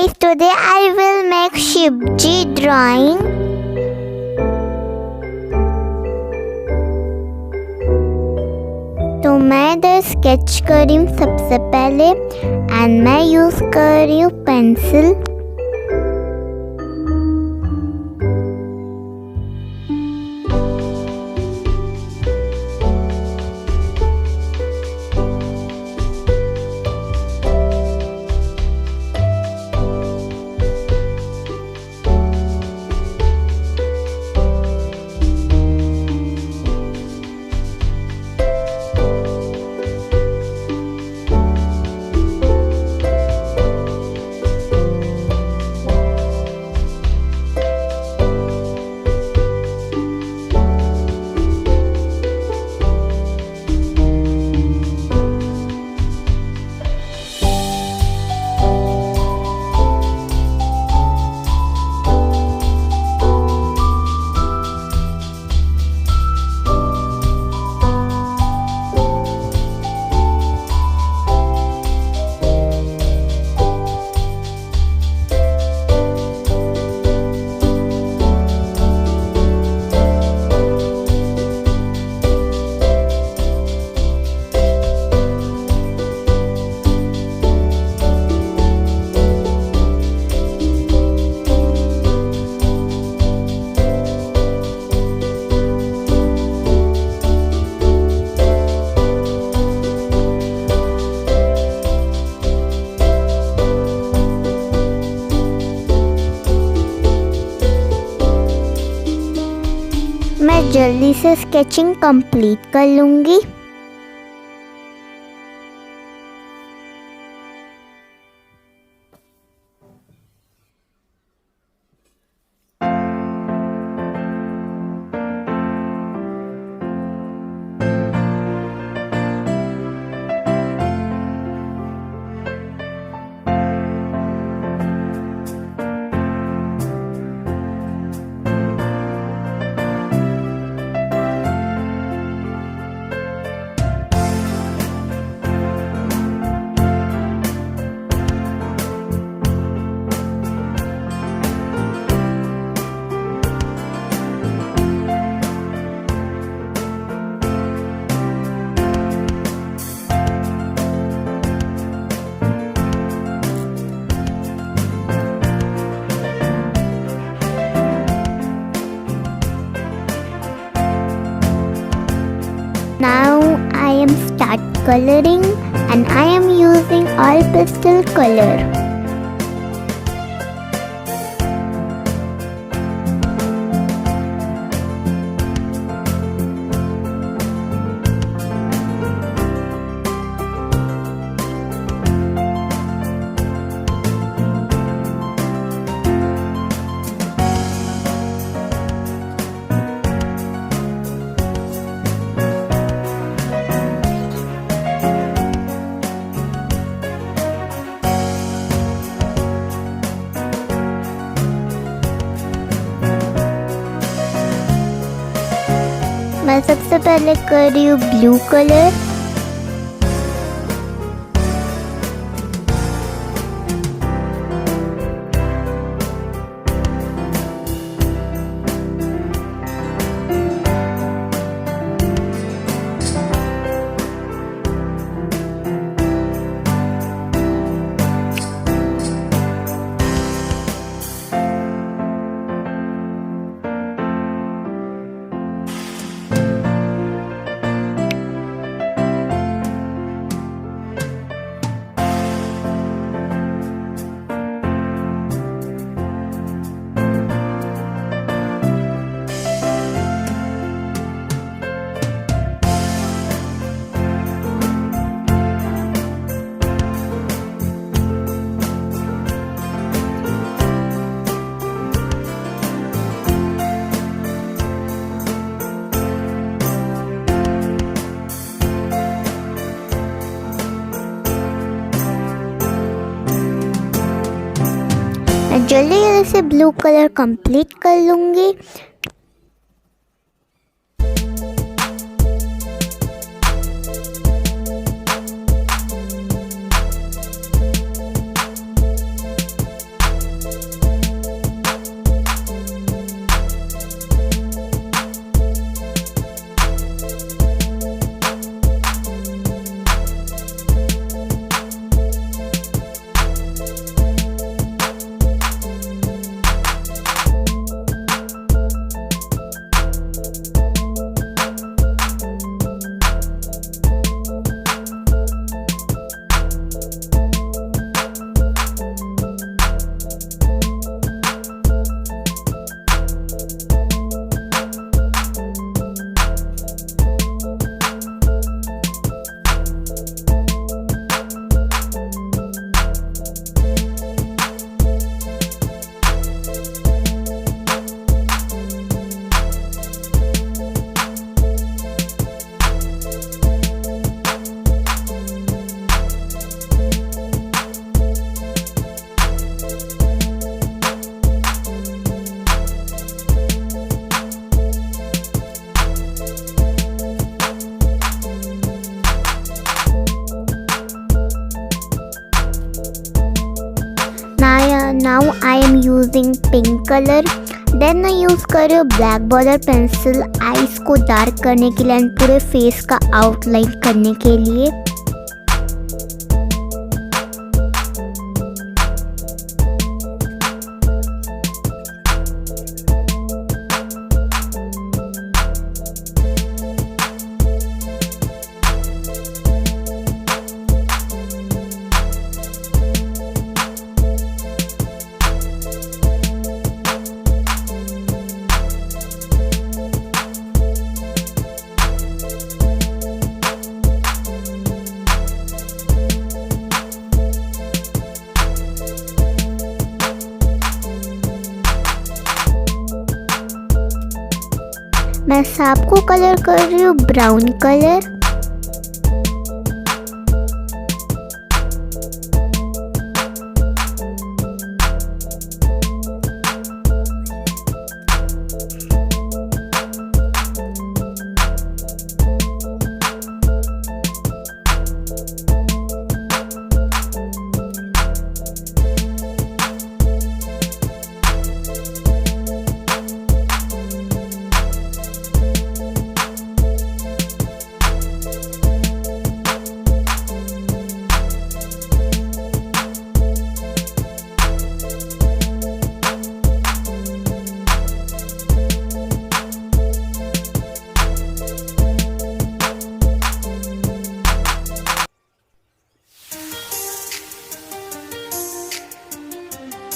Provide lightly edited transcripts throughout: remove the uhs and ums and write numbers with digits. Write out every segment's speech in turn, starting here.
guys, today I will make Shivji drawing. तो मैं इधर स्केच कर रही हूँ सबसे पहले एंड मैं यूज़ कर रही हूँ पेंसिल। मैं जल्दी से स्केचिंग कंप्लीट कर लूँगी। Now I am start coloring and I am using all pastel color. मैं सबसे पहले कर रही हूँ ब्लू कलर। मैं जल्दी जल्दी से ब्लू कलर कंप्लीट कर लूँगी। Now I am using pink color. Then मैं यूज़ कर रही हूँ ब्लैक बॉर्डर पेंसिल आईज को डार्क करने के लिए एंड पूरे फेस का आउटलाइन करने के लिए। मैं सांप को कलर कर रही हूँ ब्राउन कलर।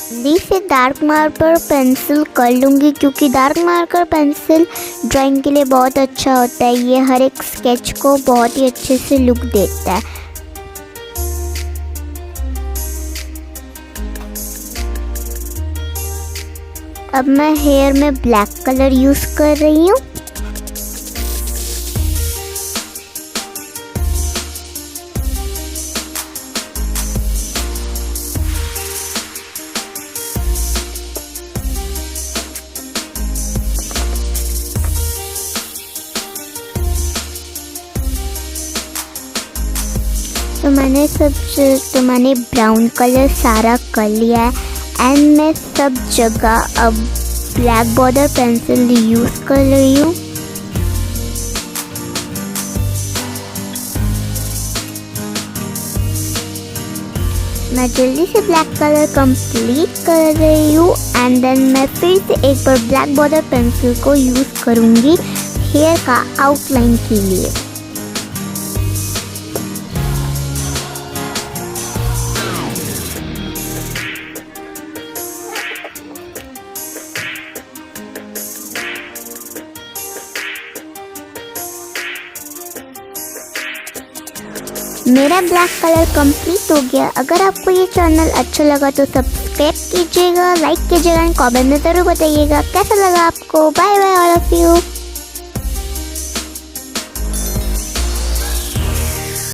जल्दी से डार्क मार्कर पेंसिल कर लूँगी क्योंकि डार्क मार्कर पेंसिल ड्राइंग के लिए बहुत अच्छा होता है। ये हर एक स्केच को बहुत ही अच्छे से लुक देता है। अब मैं हेयर में ब्लैक कलर यूज़ कर रही हूँ। तो मैंने ब्राउन कलर सारा कर लिया है एंड मैं सब जगह अब ब्लैक बॉर्डर पेंसिल यूज़ कर रही हूँ। मैं जल्दी से ब्लैक कलर कंप्लीट कर रही हूँ एंड देन मैं फिर से एक बार ब्लैक बॉर्डर पेंसिल को यूज़ करूँगी हेयर का आउटलाइन के लिए। मेरा ब्लैक कलर कंप्लीट हो गया। अगर आपको ये चैनल अच्छा लगा तो सब्सक्राइब कीजिएगा, लाइक कीजिएगा एंड कमेंट में ज़रूर बताइएगा कैसा लगा आपको। Bye bye all of you.